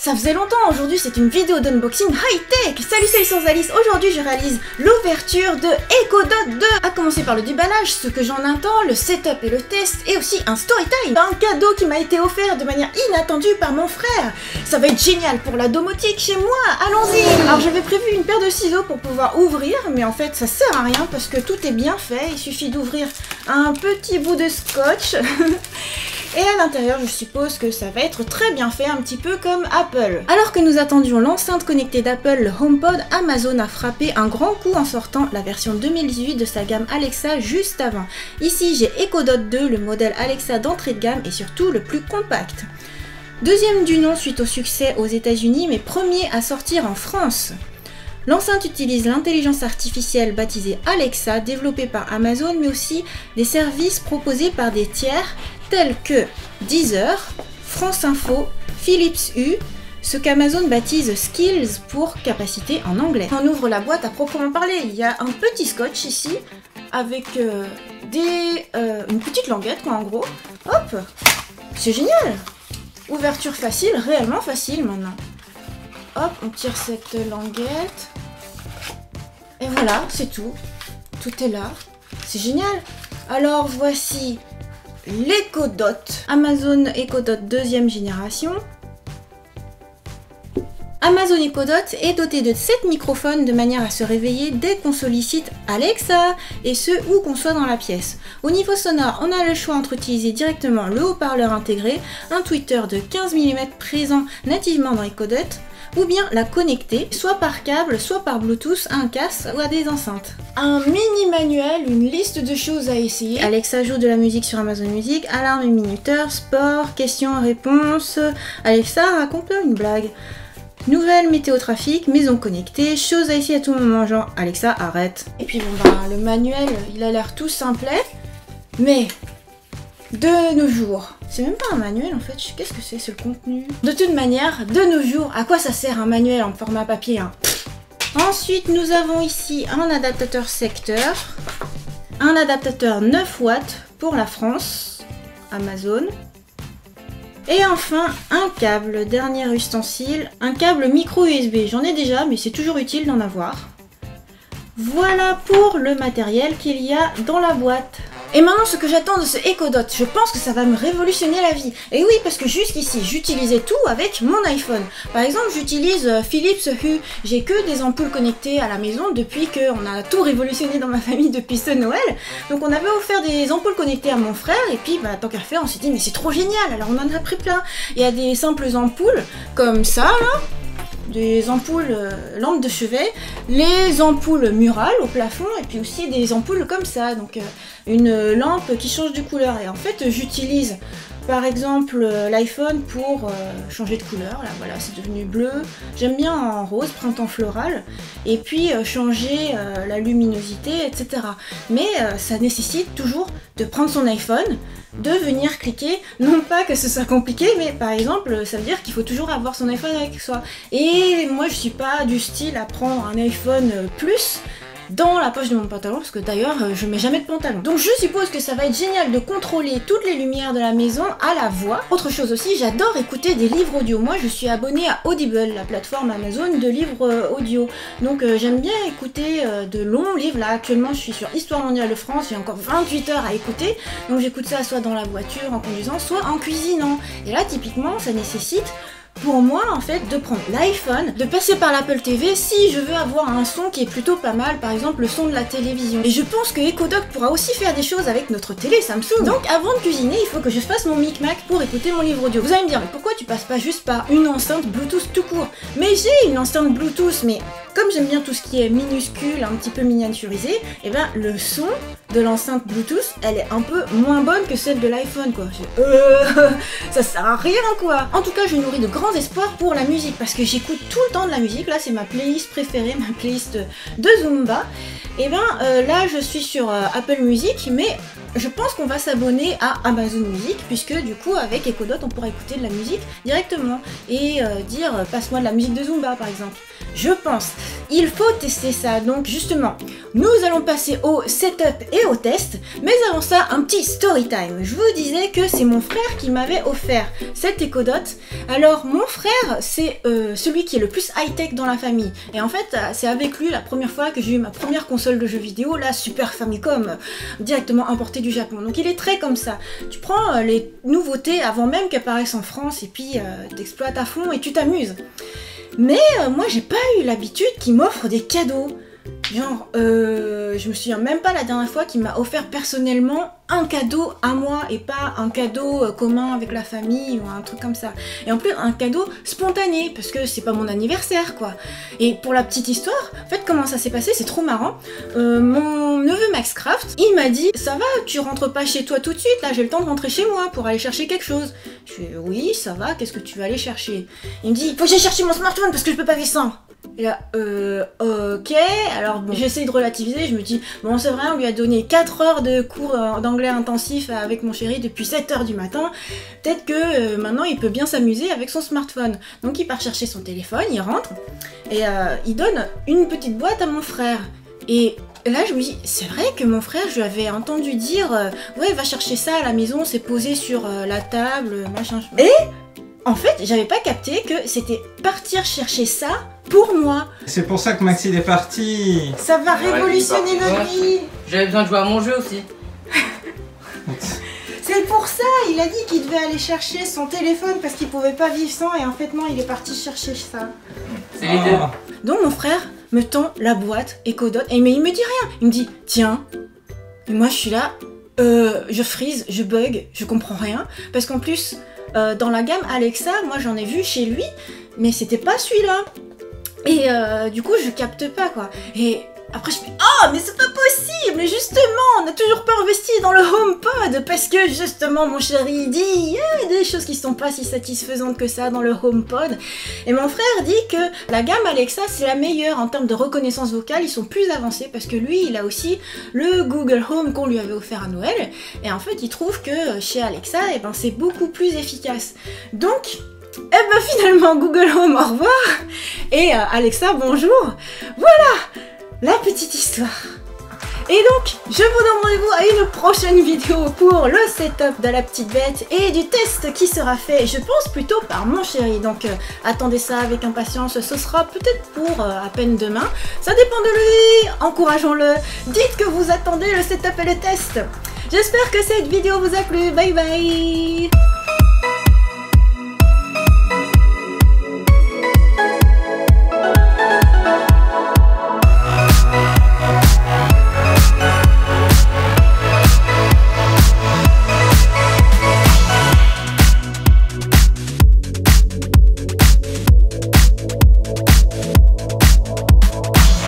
Ça faisait longtemps, aujourd'hui c'est une vidéo d'unboxing high-tech. Salut sans Alice, aujourd'hui je réalise l'ouverture de Echo Dot 2. A commencer par le déballage, ce que j'en attends, le setup et le test, et aussi un story time. Un cadeau qui m'a été offert de manière inattendue par mon frère. Ça va être génial pour la domotique chez moi, allons-y. Alors j'avais prévu une paire de ciseaux pour pouvoir ouvrir, mais en fait ça sert à rien parce que tout est bien fait. Il suffit d'ouvrir un petit bout de scotch. Et à l'intérieur, je suppose que ça va être très bien fait, un petit peu comme Apple. Alors que nous attendions l'enceinte connectée d'Apple, le HomePod, Amazon a frappé un grand coup en sortant la version 2018 de sa gamme Alexa juste avant. Ici, j'ai Echo Dot 2, le modèle Alexa d'entrée de gamme et surtout le plus compact. Deuxième du nom suite au succès aux États-Unis, mais premier à sortir en France. L'enceinte utilise l'intelligence artificielle baptisée Alexa, développée par Amazon, mais aussi des services proposés par des tiers tels que Deezer, France Info, Philips Hue, ce qu'Amazon baptise Skills pour capacité en anglais. On ouvre la boîte à proprement parler, il y a un petit scotch ici, avec une petite languette quoi en gros. Hop, c'est génial. Ouverture facile, réellement facile maintenant. Hop, on tire cette languette. Et voilà, c'est tout. Tout est là. C'est génial. Alors voici l'Echo Dot. Amazon Echo Dot deuxième génération. Amazon Echo Dot est doté de 7 microphones de manière à se réveiller dès qu'on sollicite Alexa, et ce où qu'on soit dans la pièce. Au niveau sonore, on a le choix entre utiliser directement le haut-parleur intégré, un tweeter de 15 mm présent nativement dans Echo Dot, ou bien la connecter, soit par câble, soit par Bluetooth, à un casque ou à des enceintes. Un mini manuel, une liste de choses à essayer. Alexa joue de la musique sur Amazon Music, alarme et minuteur, sport, questions-réponses. Alexa raconte une blague. Nouvelle météo trafic, maison connectée, choses à essayer à tout moment, genre Alexa arrête. Et puis bon bah le manuel, il a l'air tout simplet, mais de nos jours, c'est même pas un manuel en fait, qu'est-ce que c'est le contenu? De toute manière, de nos jours, à quoi ça sert un manuel en format papier hein? Ensuite, nous avons ici un adaptateur secteur, un adaptateur 9 watts pour la France, Amazon. Et enfin, un câble, dernier ustensile, un câble micro USB. J'en ai déjà, mais c'est toujours utile d'en avoir. Voilà pour le matériel qu'il y a dans la boîte. Et maintenant, ce que j'attends de ce Echo Dot, je pense que ça va me révolutionner la vie. Et oui, parce que jusqu'ici, j'utilisais tout avec mon iPhone. Par exemple, j'utilise Philips Hue. J'ai que des ampoules connectées à la maison depuis qu'on a tout révolutionné dans ma famille depuis ce Noël. Donc on avait offert des ampoules connectées à mon frère, et puis bah, tant qu'à faire, on s'est dit mais c'est trop génial, alors on en a pris plein. Il y a des simples ampoules, comme ça là. Des ampoules lampes de chevet, les ampoules murales au plafond et puis aussi des ampoules comme ça, donc une lampe qui change de couleur. Et en fait j'utilise par exemple l'iPhone pour changer de couleur, là voilà c'est devenu bleu, j'aime bien en rose, printemps floral, et puis changer la luminosité etc. Mais ça nécessite toujours de prendre son iPhone, de venir cliquer, non pas que ce soit compliqué, mais par exemple ça veut dire qu'il faut toujours avoir son iPhone avec soi. Et moi je suis pas du style à prendre un iPhone Plus dans la poche de mon pantalon, parce que d'ailleurs je mets jamais de pantalon. Donc je suppose que ça va être génial de contrôler toutes les lumières de la maison à la voix. Autre chose aussi, j'adore écouter des livres audio. Moi je suis abonnée à Audible, la plateforme Amazon de livres audio. Donc j'aime bien écouter de longs livres. Là actuellement je suis sur Histoire mondiale de France, j'ai encore 28 heures à écouter. Donc j'écoute ça soit dans la voiture, en conduisant, soit en cuisinant. Et là typiquement ça nécessite pour moi en fait de prendre l'iPhone, de passer par l'Apple TV si je veux avoir un son qui est plutôt pas mal, par exemple le son de la télévision. Et je pense que Echo Dot pourra aussi faire des choses avec notre télé Samsung. Donc avant de cuisiner, il faut que je fasse mon micmac pour écouter mon livre audio. Vous allez me dire mais pourquoi tu passes pas juste par une enceinte Bluetooth tout court? Mais j'ai une enceinte Bluetooth, mais comme j'aime bien tout ce qui est minuscule, un petit peu miniaturisé, et ben le son de l'enceinte Bluetooth, elle est un peu moins bonne que celle de l'iPhone quoi. Ça sert à rien quoi. En tout cas, je nourris de grands espoirs pour la musique parce que j'écoute tout le temps de la musique. Là, c'est ma playlist préférée, ma playlist de Zumba. Et ben là, je suis sur Apple Music, mais je pense qu'on va s'abonner à Amazon Music, puisque du coup avec Echo Dot on pourra écouter de la musique directement et dire passe-moi de la musique de Zumba par exemple. Je pense. Il faut tester ça, donc justement, nous allons passer au setup et au test, mais avant ça, un petit story time. Je vous disais que c'est mon frère qui m'avait offert cette Echo Dot. Alors, mon frère, c'est celui qui est le plus high-tech dans la famille. Et en fait, c'est avec lui la première fois que j'ai eu ma première console de jeux vidéo, la Super Famicom, directement importée du Japon. Donc il est très comme ça. Tu prends les nouveautés avant même qu'elles apparaissent en France, et puis t'exploites à fond et tu t'amuses. Mais moi j'ai pas eu l'habitude qu'il m'offre des cadeaux. Genre, je me souviens même pas la dernière fois qu'il m'a offert personnellement un cadeau à moi et pas un cadeau commun avec la famille ou un truc comme ça. Et en plus un cadeau spontané parce que c'est pas mon anniversaire quoi. Et pour la petite histoire, en fait comment ça s'est passé, c'est trop marrant. Mon neveu Maxcraft, il m'a dit ça va, tu rentres pas chez toi tout de suite, là j'ai le temps de rentrer chez moi pour aller chercher quelque chose. Je fais oui ça va, qu'est-ce que tu vas aller chercher? Il me dit faut que j'aille chercher mon smartphone parce que je peux pas vivre sans. Et là, ok, alors bon, j'essaie de relativiser, je me dis, bon c'est vrai, on lui a donné 4 heures de cours d'anglais intensif avec mon chéri depuis 7 heures du matin, peut-être que maintenant il peut bien s'amuser avec son smartphone. Donc il part chercher son téléphone, il rentre, et il donne une petite boîte à mon frère. Et là je me dis, c'est vrai que mon frère, je lui avais entendu dire, ouais va chercher ça à la maison, c'est posé sur la table, machin. Et en fait, j'avais pas capté que c'était partir chercher ça pour moi. C'est pour ça que Maxime est parti. Ça va révolutionner notre vie. J'avais besoin de jouer à mon jeu aussi. C'est pour ça, il a dit qu'il devait aller chercher son téléphone parce qu'il pouvait pas vivre sans et en fait non, il est parti chercher ça. C'est les deux. Donc mon frère me tend la boîte Echo Dot mais il me dit rien. Il me dit tiens. Et moi je suis là, je freeze, je bug, je comprends rien parce qu'en plus dans la gamme Alexa, moi j'en ai vu chez lui, mais c'était pas celui-là. Et du coup, je capte pas quoi. Et après, je fais oh, mais c'est pas possible! Justement, on n'a toujours pas investi dans le HomePod parce que justement, mon chéri dit il y a des choses qui sont pas si satisfaisantes que ça dans le HomePod. Et mon frère dit que la gamme Alexa c'est la meilleure en termes de reconnaissance vocale. Ils sont plus avancés parce que lui, il a aussi le Google Home qu'on lui avait offert à Noël. Et en fait, il trouve que chez Alexa, eh ben, c'est beaucoup plus efficace. Donc eh ben finalement Google Home au revoir et Alexa bonjour. Voilà la petite histoire. Et donc je vous donne rendez-vous à une prochaine vidéo pour le setup de la petite bête et du test qui sera fait je pense plutôt par mon chéri. Donc attendez ça avec impatience, ce sera peut-être pour à peine demain. Ça dépend de lui, encourageons-le. Dites que vous attendez le setup et le test. J'espère que cette vidéo vous a plu, bye bye.